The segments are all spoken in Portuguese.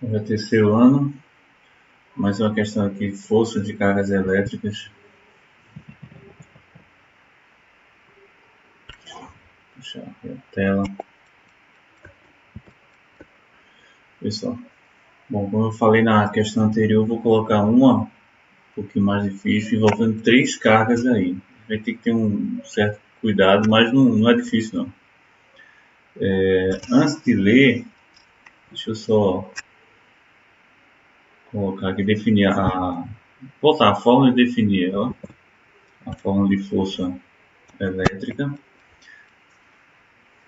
É o terceiro ano, mais uma questão aqui, força de cargas elétricas. Deixa eu abrir a tela. Pessoal, bom, como eu falei na questão anterior, eu vou colocar uma um pouquinho mais difícil, envolvendo 3 cargas aí. Vai ter que ter um certo cuidado, mas não é difícil não. Antes de ler, deixa eu só colocar aqui, definir voltar a fórmula e definir ela. A fórmula de força elétrica.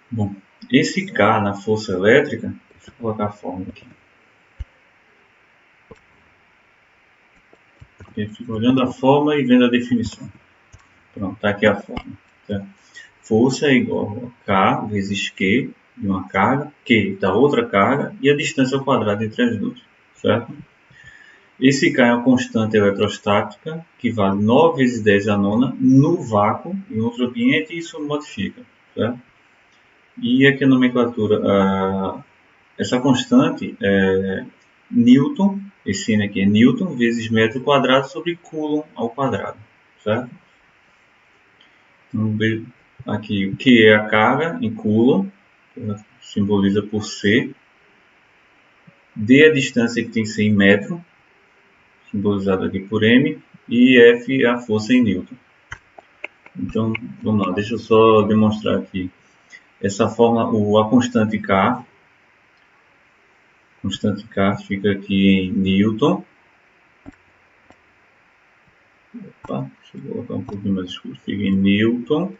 Bom, esse K na força elétrica, deixa eu colocar a fórmula aqui. Eu fico olhando a fórmula e vendo a definição. Pronto, está aqui a fórmula. Tá? Força é igual a K vezes Q de uma carga, Q da outra carga e a distância ao quadrado entre as duas. Certo? Esse K é uma constante eletrostática que vale 9 vezes 10 a nona no vácuo, em outro ambiente, e isso não modifica. Certo? E aqui a nomenclatura, essa constante é Newton, esse N aqui é Newton vezes metro quadrado sobre Coulomb ao quadrado. Certo? Então, aqui o que é a carga em Coulomb, simboliza por C. D a distância que tem que ser em metro, simbolizado aqui por M. E F é a força em Newton. Então, vamos lá, deixa eu só demonstrar aqui. Essa forma, a constante K fica aqui em Newton. Opa, deixa eu colocar um pouquinho mais escuro. Fica em Newton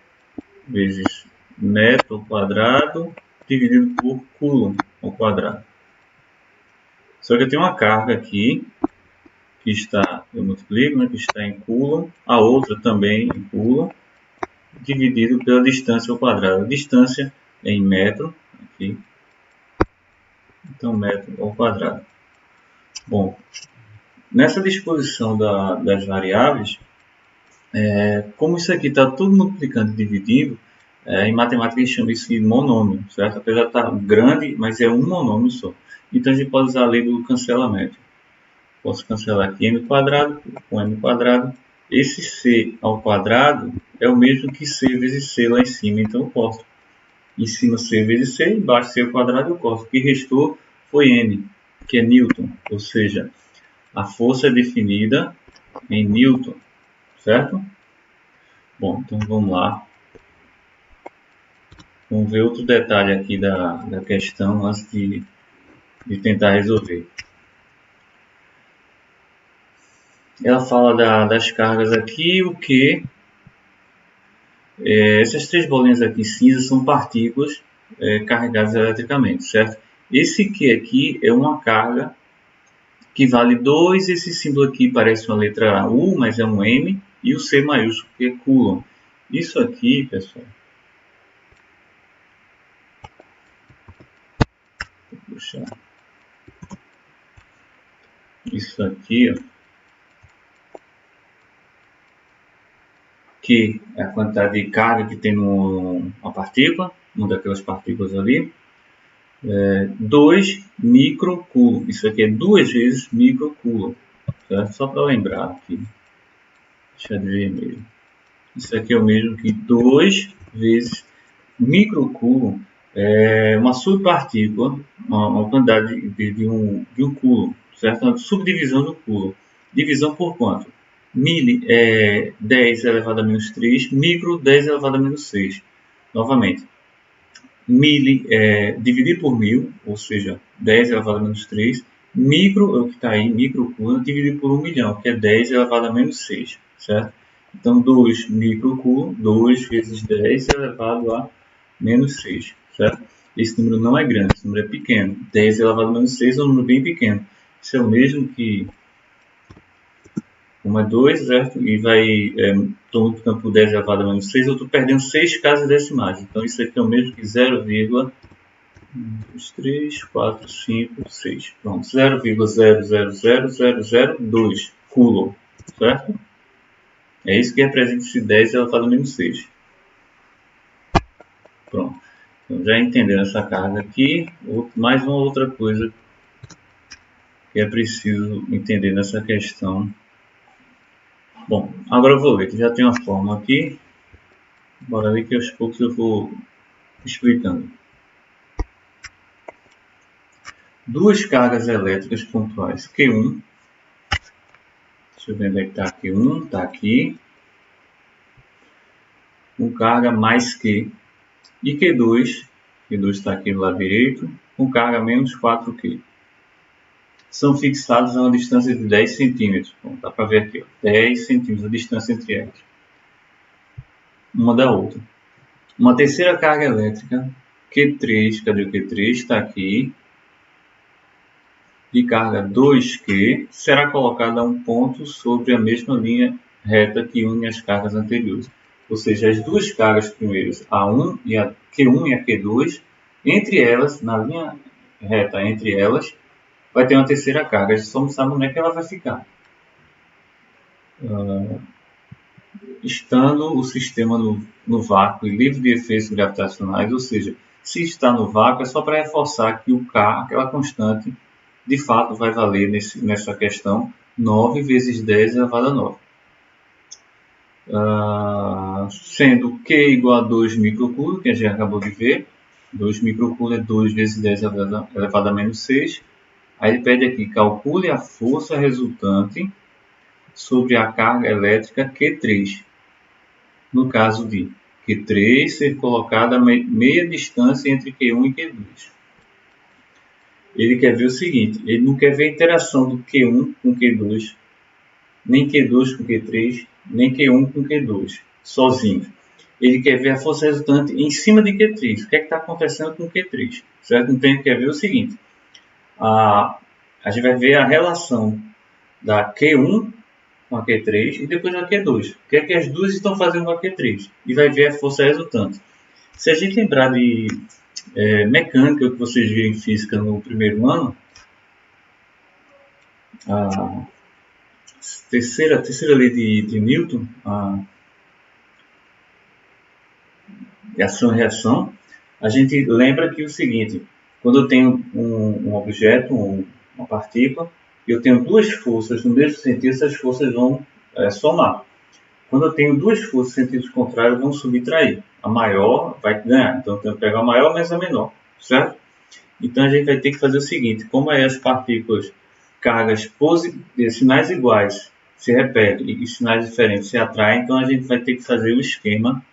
vezes metro ao quadrado dividido por Coulomb ao quadrado. Só que eu tenho uma carga aqui que está, eu multiplico, né, que está em Coulomb, a outra também em Coulomb, dividido pela distância ao quadrado. A distância é em metro, aqui. Então, metro ao quadrado. Bom, nessa disposição das variáveis, como isso aqui está tudo multiplicando e dividindo, em matemática a gente chama isso de monômio, certo? Apesar de estar grande, mas é um monômio só. Então a gente pode usar a lei do cancelamento. Posso cancelar aqui m quadrado com m quadrado. Esse c ao quadrado é o mesmo que c vezes c lá em cima, então eu corto. Em cima c vezes c, embaixo c ao quadrado eu corto. O que restou foi n, que é Newton, ou seja, a força é definida em Newton, certo? Bom, então vamos lá. Vamos ver outro detalhe aqui da questão antes de tentar resolver. Ela fala das cargas aqui, o que essas 3 bolinhas aqui cinzas são partículas carregadas eletricamente, certo? Esse Q aqui é uma carga que vale 2, esse símbolo aqui parece uma letra U, mas é um M, e o C maiúsculo, que é Coulomb. Isso aqui, pessoal, vou puxar. Isso aqui, ó, que é a quantidade de carga que tem uma partícula, uma daquelas partículas ali, 2 microcoulomb. Isso aqui é 2 vezes microcoulomb, certo? Só para lembrar aqui. Deixa de vermelho. Isso aqui é o mesmo que 2 vezes microcoulomb, é uma subpartícula, uma quantidade de um coulomb, certo? Uma subdivisão do coulomb. Divisão por quanto? Mili é 10 elevado a menos 3, micro 10 elevado a menos 6. Novamente, mili dividir por 1000, ou seja, 10 elevado a menos 3. Micro é o que está aí, microcoulomb, dividido por 1 milhão, que é 10 elevado a menos 6, certo? Então, 2 microcoulomb, 2 vezes 10 elevado a menos 6, certo? Esse número não é grande, esse número é pequeno. 10 elevado a menos 6 é um número bem pequeno. Isso é o mesmo que 1 é 2, certo? E vai, estou multiplicando por 10 elevado a menos 6, eu estou perdendo 6 casas decimais. Então, isso aqui é o mesmo que 0,1, 2, 3, 4, 5, 6. Pronto, 0,000002 Coulomb, certo? É isso que representa esse 10 elevado a menos 6. Pronto. Então, já entendendo essa carga aqui, mais uma outra coisa que é preciso entender nessa questão. Bom, agora eu vou ler, que já tem uma fórmula aqui. Bora ver que aos poucos eu vou explicando. Duas cargas elétricas pontuais Q1. Deixa eu ver onde é que está Q1. Está aqui. Com carga mais Q. E Q2. Q2 está aqui do lado direito. Com carga menos 4Q. São fixados a uma distância de 10 centímetros. Bom, dá para ver aqui, ó, 10 centímetros a distância entre elas. Uma da outra. Uma terceira carga elétrica, Q3, cadê o Q3? Está aqui. De carga 2Q, será colocada a um ponto sobre a mesma linha reta que une as cargas anteriores. Ou seja, as duas cargas primeiras, A1 e a Q1 e a Q2, entre elas, na linha reta entre elas, vai ter uma terceira carga. A gente só não sabe onde é que ela vai ficar. Estando o sistema no vácuo e livre de efeitos gravitacionais, ou seja, se está no vácuo é só para reforçar que o K, aquela constante, de fato vai valer nessa questão 9 vezes 10 elevado a 9. Sendo Q igual a 2 microcoulombs, que a gente acabou de ver, 2 microcoulombs é 2 vezes 10 elevado a menos 6. Aí ele pede aqui, calcule a força resultante sobre a carga elétrica Q3. No caso de Q3 ser colocada a meia distância entre Q1 e Q2. Ele quer ver o seguinte, ele não quer ver a interação do Q1 com Q2, nem Q2 com Q3, nem Q1 com Q2, sozinho. Ele quer ver a força resultante em cima de Q3. O que é que está acontecendo com Q3? Certo? Então ele quer ver o seguinte, a gente vai ver a relação da Q1 com a Q3 e depois a Q2. O que é que as duas estão fazendo com a Q3? E vai ver a força resultante. Se a gente lembrar de mecânica, que vocês viram em física no primeiro ano, a terceira lei de Newton, de ação e reação, a gente lembra que o seguinte, quando eu tenho um objeto, uma partícula, e eu tenho duas forças no mesmo sentido, essas forças vão somar. Quando eu tenho duas forças em sentido contrário, vão subtrair. A maior vai ganhar, então eu tenho que pegar a maior menos a menor, certo? Então a gente vai ter que fazer o seguinte, como as partículas, cargas sinais iguais se repetem e sinais diferentes se atraem, então a gente vai ter que fazer o esquema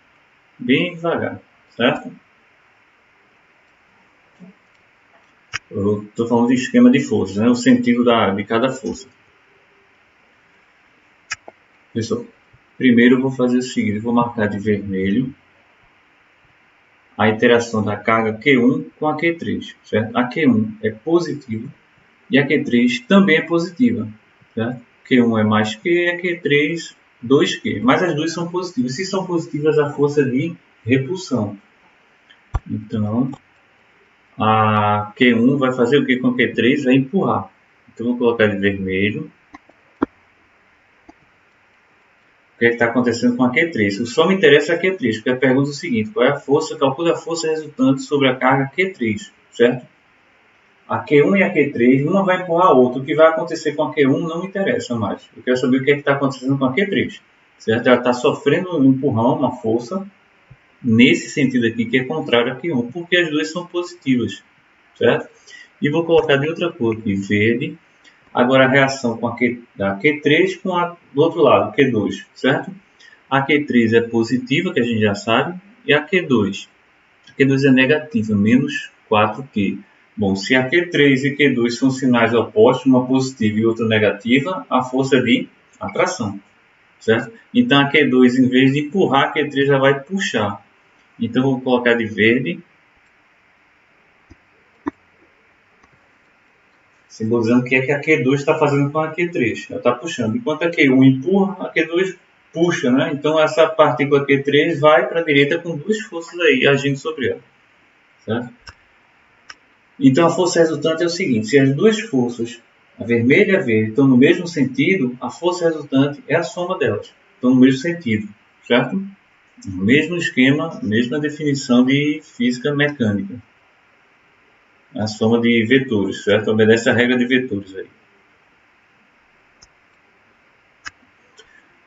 bem devagar, certo? Eu estou falando de esquema de forças, né? O sentido de cada força. Pessoal, primeiro eu vou fazer o seguinte, eu vou marcar de vermelho a interação da carga Q1 com a Q3, certo? A Q1 é positiva e a Q3 também é positiva, certo? Q1 é mais Q, a Q3 2Q, mas as duas são positivas. Se são positivas, a força de repulsão. Então, a Q1 vai fazer o que com a Q3? Vai empurrar. Então, vou colocar de vermelho. O que está acontecendo com a Q3? Só me interessa a Q3, porque a pergunta é o seguinte, qual é a força? Calcule a força resultante sobre a carga Q3, certo? A Q1 e a Q3, uma vai empurrar a outra. O que vai acontecer com a Q1 não me interessa mais. Eu quero saber o que está acontecendo com a Q3, certo? Ela está sofrendo um empurrão, uma força, nesse sentido aqui, que é contrário a Q1, porque as duas são positivas, certo? E vou colocar de outra cor aqui, verde. Agora a reação com da Q3 com a do outro lado, Q2, certo? A Q3 é positiva, que a gente já sabe, e a Q2. A Q2 é negativa, menos 4Q. Bom, se a Q3 e Q2 são sinais opostos, uma positiva e outra negativa, a força é de atração, certo? Então a Q2, em vez de empurrar, a Q3 já vai puxar. Então vou colocar de verde, simbolizando o que é que a Q2 está fazendo com a Q3. Ela está puxando. Enquanto a Q1 empurra, a Q2 puxa, né? Então essa partícula Q3 vai para a direita com duas forças aí agindo sobre ela, certo? Então a força resultante é o seguinte, se as duas forças, a vermelha e a verde, estão no mesmo sentido, a força resultante é a soma delas. Estão no mesmo sentido, certo? Mesmo esquema, mesma definição de física mecânica. A soma de vetores, certo? Obedece a regra de vetores aí.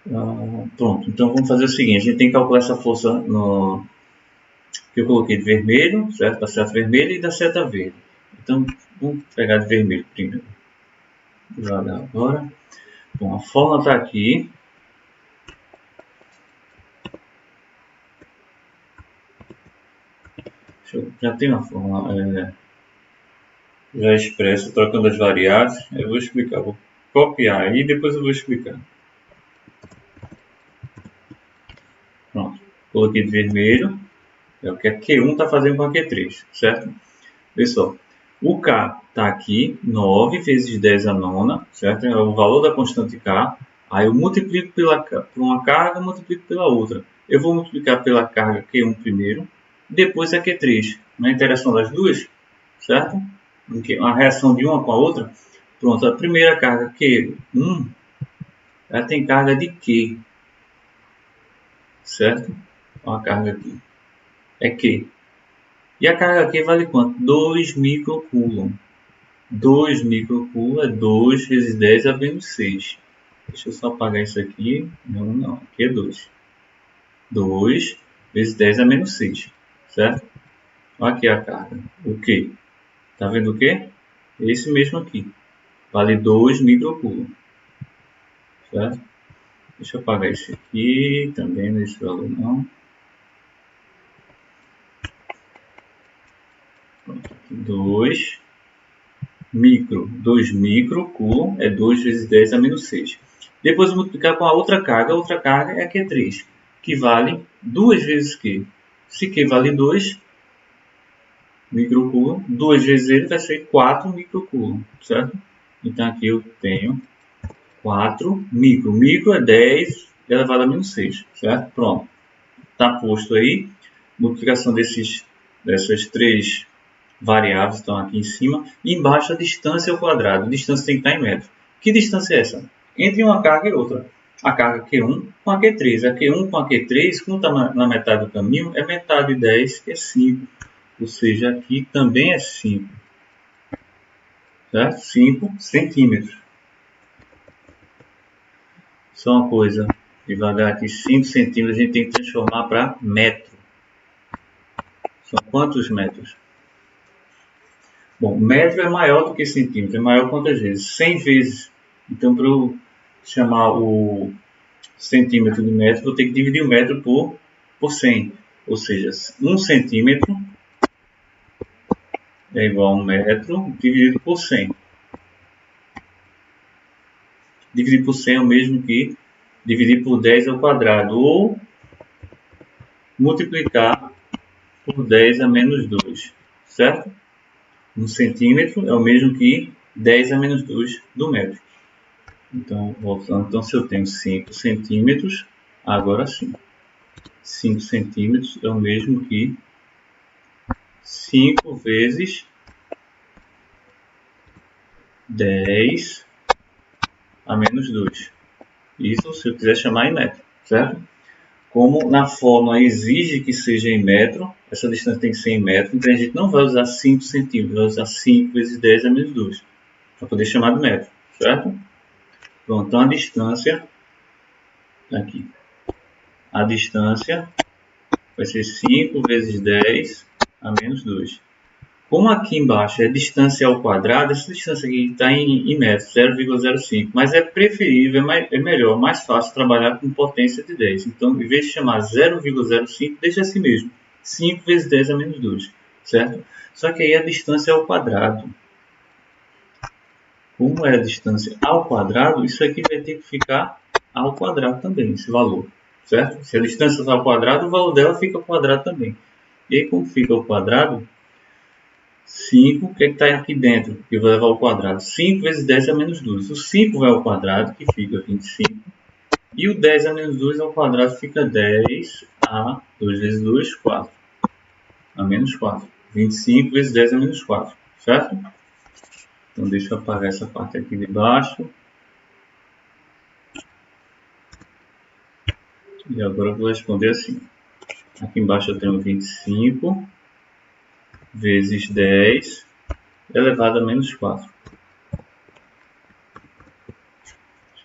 Pronto, então vamos fazer o seguinte, a gente tem que calcular essa força que eu coloquei de vermelho, certo? Da seta vermelha e da seta verde. Então, vamos pegar de vermelho primeiro. Vou jogar agora. Bom, a fórmula está aqui. Já tem uma fórmula já expressa, trocando as variáveis. Eu vou explicar, vou copiar aí e depois eu vou explicar. Pronto, coloquei de vermelho. É o que a Q1 está fazendo com a Q3, certo? Pessoal, o K está aqui, 9 vezes 10 a nona, certo? É o valor da constante K. Aí eu multiplico por uma carga, multiplico pela outra. Eu vou multiplicar pela carga Q1 primeiro, depois a Q3. Não é interação das duas, certo? A reação de uma com a outra. Pronto, a primeira carga Q1, ela tem carga de Q, certo? Olha a carga aqui. É Q. E a carga Q vale quanto? 2 microcoulomb. 2 microcoulomb é 2 vezes 10 a menos 6. Deixa eu só apagar isso aqui. Não, aqui é 2. 2 vezes 10 a menos 6, certo? Olha aqui a carga. O Q? Tá vendo o Q? Esse mesmo aqui. Vale 2 microcoulomb, certo? Deixa eu apagar esse aqui. Também nesse valor não. 2 microcoulomb é 2 vezes 10 a menos 6. Depois multiplicar com a outra carga é a Q3, que vale 2 vezes Q. Se Q vale 2 microcoulomb, 2 vezes ele vai ser 4 microcoulomb, certo? Então aqui eu tenho 4 micro. Micro é 10 elevado a menos 6, certo? Pronto. Está posto aí. Multiplicação dessas três variáveis estão aqui em cima. E embaixo a distância ao quadrado. A distância tem que estar em metros. Que distância é essa? Entre uma carga e outra. A carga Q1 com a Q3. A Q1 com a Q3, como está na metade do caminho, é metade de 10, que é 5. Ou seja, aqui também é 5. Certo? 5 centímetros. Só uma coisa, devagar aqui, 5 centímetros a gente tem que transformar para metro. São quantos metros? Bom, metro é maior do que centímetro. É maior quantas vezes? 100 vezes. Então, para eu chamar o centímetro de metro, vou ter que dividir o metro por 100. Ou seja, 1 centímetro é igual a 1 metro dividido por 100. Dividir por 100 é o mesmo que dividir por 10 ao quadrado. Ou multiplicar por 10 a menos 2. Certo? 1 centímetro é o mesmo que 10 a menos 2 do metro. Então, voltando, então se eu tenho 5 centímetros, agora sim, 5 centímetros é o mesmo que 5 vezes 10 a menos 2. Isso se eu quiser chamar em metro, certo? Como na fórmula exige que seja em metro, essa distância tem que ser em metro, então a gente não vai usar 5 centímetros, vai usar 5 vezes 10 a menos 2, para poder chamar de metro, certo? Pronto, então a distância, aqui, a distância vai ser 5 vezes 10 a menos 2. Como aqui embaixo é distância ao quadrado, essa distância aqui está em metros, 0,05. Mas é preferível, é melhor, mais fácil trabalhar com potência de 10. Então, em vez de chamar 0,05, deixa assim mesmo. 5 vezes 10 a menos 2, certo? Só que aí a distância é ao quadrado. Como é a distância ao quadrado, isso aqui vai ter que ficar ao quadrado também, esse valor, certo? Se a distância está ao quadrado, o valor dela fica ao quadrado também. E aí, como fica ao quadrado, 5, o que está aqui dentro? Que vai levar ao quadrado. 5 vezes 10 a menos 2. O 5 vai ao quadrado, que fica 25. E o 10 a menos 2 ao quadrado fica 10 a 2 vezes 2, 4. A menos 4. 25 vezes 10 a menos 4. Certo? Então deixa eu apagar essa parte aqui de baixo. E agora eu vou responder assim. Aqui embaixo eu tenho 25 vezes 10 elevado a menos 4.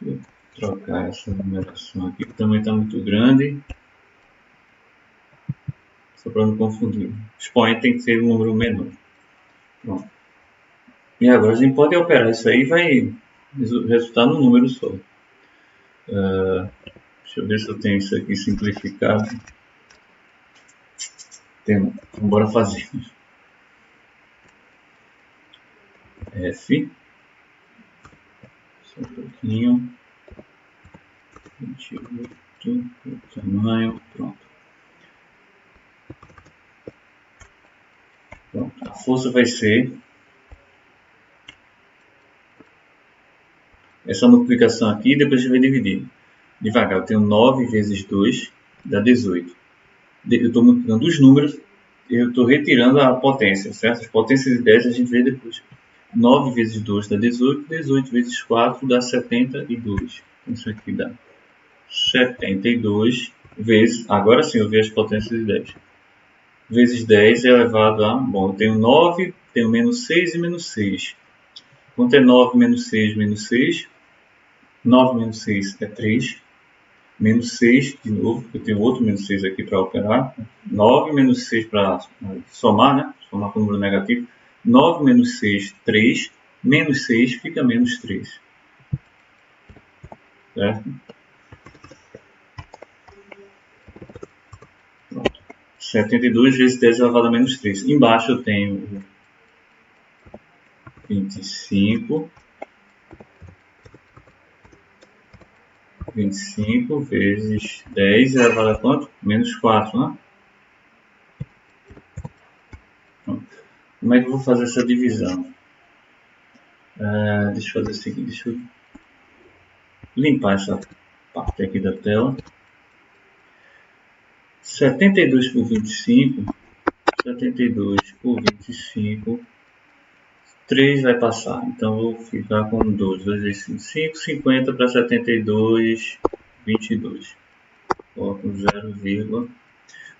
Deixa eu trocar essa numeração aqui, que também está muito grande. Só para não confundir. Expoente tem que ser um número menor. Pronto. E agora a gente pode operar isso aí e vai resultar num número só. Deixa eu ver se eu tenho isso aqui simplificado. Temos. Então, bora fazer. F. Só um pouquinho. 28. O tamanho. Pronto. Pronto. A força vai ser essa multiplicação aqui, depois a gente vai dividir. Devagar, eu tenho 9 vezes 2, dá 18. Eu estou multiplicando os números, eu estou retirando a potência, certo? As potências de 10 a gente vê depois. 9 vezes 2 dá 18, 18 vezes 4 dá 72. Então isso aqui dá 72 vezes, agora sim eu vi as potências de 10. Vezes 10 é elevado a, bom, eu tenho 9, tenho menos 6 e menos 6. Quanto é 9 menos 6 menos 6? 9 menos 6 é 3. Menos 6, de novo, eu tenho outro menos 6 aqui para operar. 9 menos 6 para somar, né? Somar com o número negativo. 9 menos 6, 3. Menos 6 fica menos 3. Certo? Pronto. 72 vezes 10 elevado a menos 3. Embaixo eu tenho 25. 25 vezes 10 elevado a quanto? Menos 4, né? Pronto. Como é que eu vou fazer essa divisão? Deixa eu fazer o seguinte, deixa eu limpar essa parte aqui da tela. 72 por 25, 72 por 25, 3 vai passar, então vou ficar com 2, 2 vezes 5, 50 para 72, 22. Coloco 0,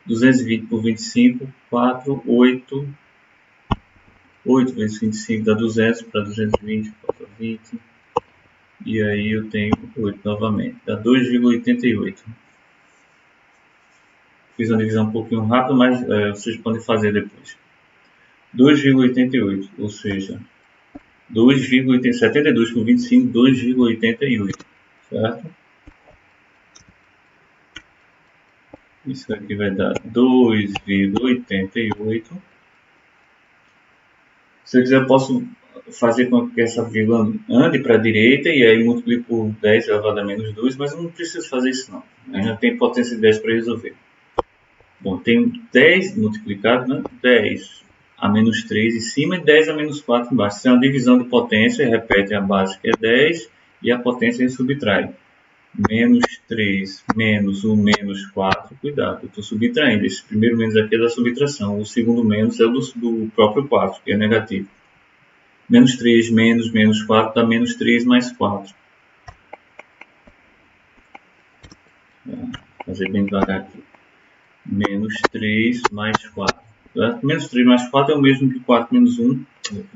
220 por 25, 4, 8, 8 vezes 25 dá 200 para 220, falta 20, e aí eu tenho 8 novamente, dá 2,88. Fiz uma divisão um pouquinho rápida, mas vocês podem fazer depois. 2,88, ou seja, 2,72 por 25, 2,88, certo? Isso aqui vai dar 2,88. Se eu quiser, eu posso fazer com que essa vírgula ande para a direita e aí multiplico por 10 elevado a menos 2, mas eu não preciso fazer isso não. Ainda tem potência de 10 para resolver. Bom, tenho 10 multiplicado, né? 10 a menos 3 em cima e 10 a menos 4 embaixo. Isso é uma divisão de potência, repete a base que é 10 e a potência a gente subtrai. Menos 3 menos o menos 4, cuidado, eu estou subtraindo. Esse primeiro menos aqui é da subtração, o segundo menos é o do próprio 4, que é negativo. Menos 3 menos menos 4 dá menos 3 mais 4. Vou fazer bem devagar aqui. Menos 3 mais 4. Menos 3 mais 4 é o mesmo que 4 menos 1,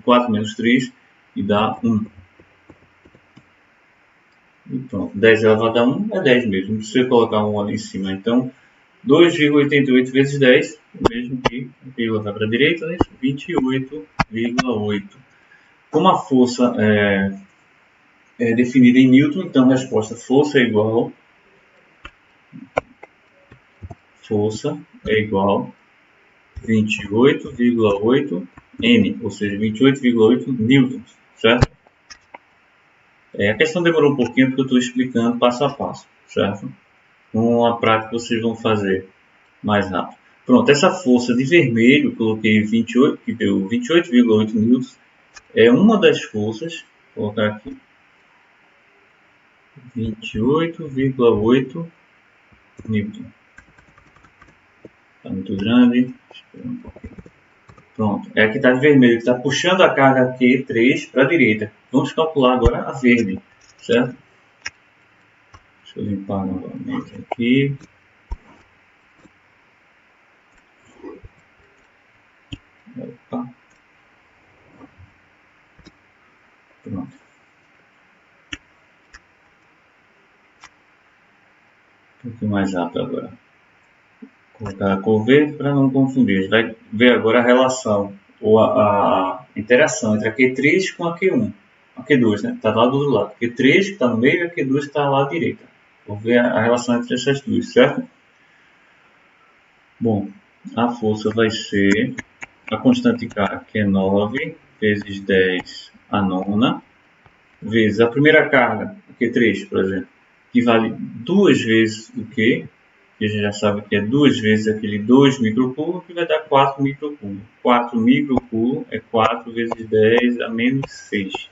4 menos 3, e dá 1. E pronto, 10 elevado a 1 é 10 mesmo, não precisa colocar 1 ali em cima. Então, 2,88 vezes 10, o mesmo que a vírgula vai para a direita, né? 28,8. Como a força é definida em Newton, então a resposta força é igual a 28,8 N, ou seja, 28,8 newtons, certo? A questão demorou um pouquinho porque eu estou explicando passo a passo, certo? Com a prática vocês vão fazer mais rápido. Pronto, essa força de vermelho, coloquei 28, que deu 28,8 newtons, é uma das forças, vou colocar aqui, 28,8 newton. Está muito grande, espera um pouquinho. Pronto, é a que está de vermelho, que está puxando a carga Q3 para a direita. Vamos calcular agora a verde, certo? Deixa eu limpar novamente aqui. Opa. Pronto. Um pouquinho mais rápido agora. Vou colocar a cor verde para não confundir. A gente vai ver agora a relação, ou a interação entre a Q3 com a Q1. A Q2, né? Está lá do outro lado. A Q3 que está no meio e a Q2 que está lá à direita. Vou ver a relação entre essas duas, certo? Bom, a força vai ser a constante K, que é 9, vezes 10 a nona, vezes a primeira carga, a Q3, por exemplo, que vale 2 vezes o Q, que a gente já sabe que é 2 vezes aquele 2 microcoulombs, que vai dar 4 microcoulombs. 4 microcoulombs é 4 vezes 10 a menos 6.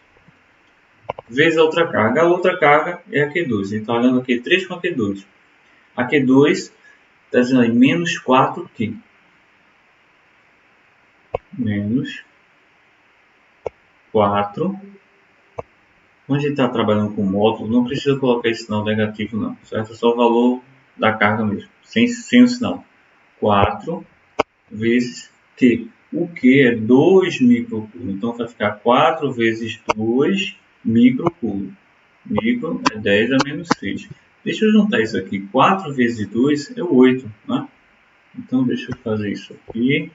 Vezes a outra carga. A outra carga é a Q2. A gente está olhando a Q3 com a Q2. A Q2 está dizendo aí menos 4Q. Menos 4. Quando a gente está trabalhando com módulo, não precisa colocar esse sinal negativo não, certo? É só o valor da carga mesmo, sem o sinal. 4 vezes Q. O Q é 2 microcoulombs, então vai ficar 4 vezes 2 microcoulombs. Micro é 10 a menos 6. Deixa eu juntar isso aqui. 4 vezes 2 é 8, né? Então deixa eu fazer isso aqui.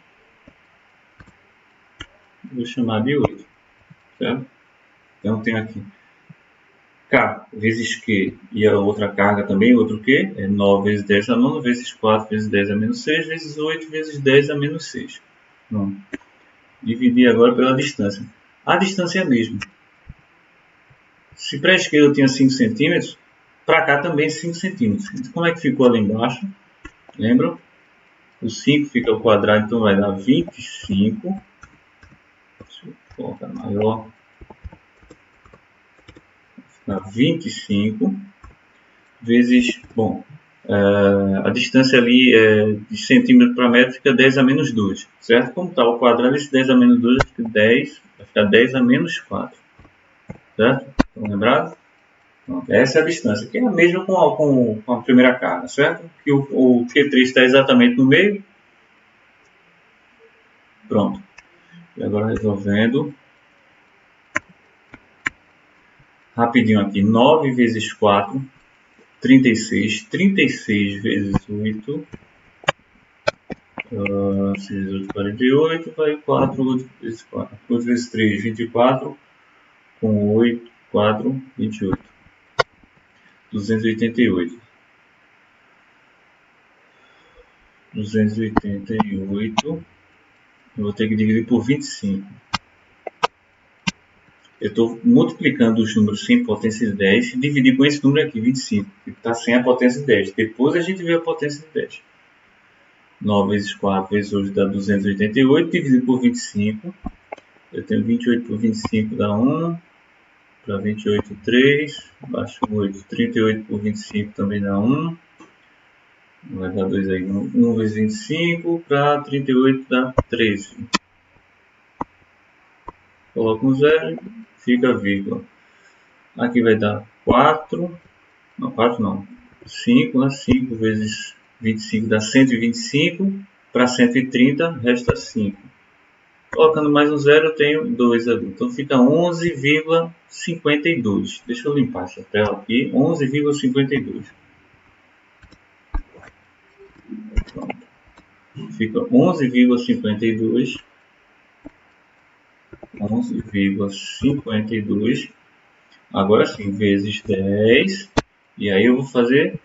Vou chamar de 8, certo? Então tem aqui K vezes Q e a outra carga também, outro Q, é 9 vezes 10 a nona, vezes 4 vezes 10 a menos 6, vezes 8 vezes 10 a menos 6. Pronto. Dividir agora pela distância. A distância é a mesma. Se para a esquerda eu tinha 5 centímetros, para cá também 5 centímetros. Então, como é que ficou ali embaixo? Lembram? O 5 fica ao quadrado, então vai dar 25. Deixa eu colocar maior. 25 vezes, bom, a distância ali de centímetro para metro fica 10 a menos 2, certo? Como está o quadrado, esse 10 a menos 2 fica 10, vai ficar 10 a menos 4, certo? Estão lembrados? Pronto, essa é a distância, que é a mesma com a primeira carga, certo? Que o Q3 está exatamente no meio. Pronto. E agora resolvendo. Rapidinho aqui, 9 vezes 4, 36. 36 vezes 8, 6 vezes 8, 48, vai 4, 8 vezes 4. 8 vezes 3, 24, com 8, 4, 28. 288. 288, eu vou ter que dividir por 25. Eu estou multiplicando os números sem potência de 10 e dividir com esse número aqui, 25, que está sem a potência de 10. Depois a gente vê a potência de 10. 9 vezes 4 vezes 8 dá 288, dividido por 25. Eu tenho 28 por 25 dá 1. Para 28, 3. Abaixo 8, 38 por 25 também dá 1. Vai dar 2 aí. 1 vezes 25 para 38 dá 13. Coloco um 0, fica vírgula. Aqui vai dar 4. Não, 4 não. 5, né? 5 vezes 25 dá 125. Para 130 resta 5. Colocando mais um 0 eu tenho 2 ali. Então fica 11,52. Deixa eu limpar essa tela aqui. 11,52. Pronto. Fica 11,52. 11,52. Agora sim, vezes 10. E aí eu vou fazer,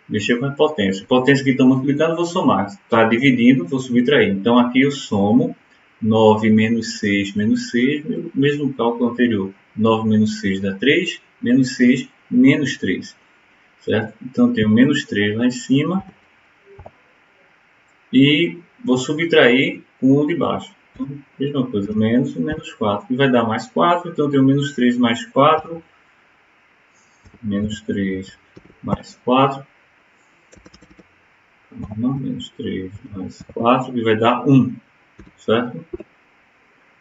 mexer com a potência. Potência que está multiplicando, vou somar. Está dividindo, vou subtrair. Então aqui eu somo 9 menos 6 menos 6, mesmo cálculo anterior. 9 menos 6 dá 3, menos 6 menos 3. Certo? Então eu tenho menos 3 lá em cima. E vou subtrair com o de baixo. Então, mesma coisa, menos e menos 4. E vai dar mais 4, então eu tenho menos 3 mais 4. Menos 3 mais 4. Não, menos 3 mais 4, que vai dar 1. Certo?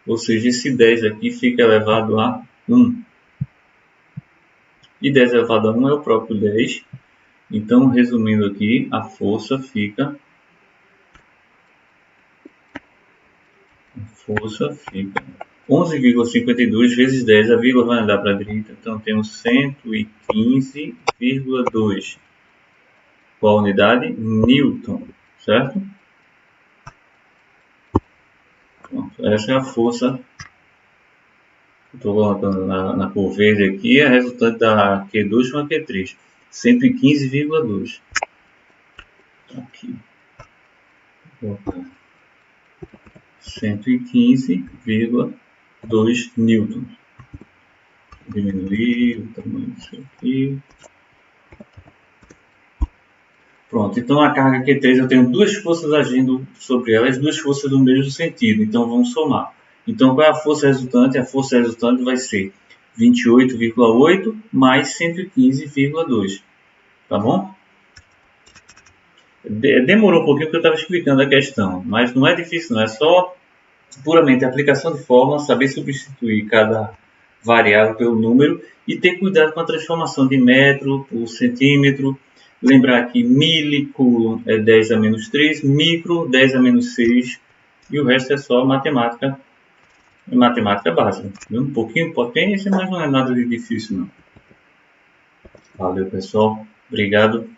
Ou seja, esse 10 aqui fica elevado a 1. E 10 elevado a 1 é o próprio 10. Então, resumindo aqui, a força fica... 11,52 vezes 10, a vírgula vai andar para a direita, então temos 115,2. Qual a unidade? Newton, certo? Pronto. Essa é a força. Estou colocando na cor verde aqui, a resultante da Q2 com a Q3. 115,2. Aqui. Vou colocar 115,2 newtons. Diminuir o tamanho disso aqui. Pronto, então a carga Q3 eu tenho duas forças agindo sobre ela, as duas forças do mesmo sentido, então vamos somar. Então qual é a força resultante? A força resultante vai ser 28,8 mais 115,2, tá bom? Demorou um pouquinho porque eu estava explicando a questão, mas não é difícil não, é só puramente aplicação de fórmula, saber substituir cada variável pelo número e ter cuidado com a transformação de metro por centímetro. Lembrar que milicoulomb é 10 a menos 3, micro 10 a menos 6 e o resto é só matemática básica. Um pouquinho de potência, mas não é nada de difícil não. Valeu pessoal, obrigado.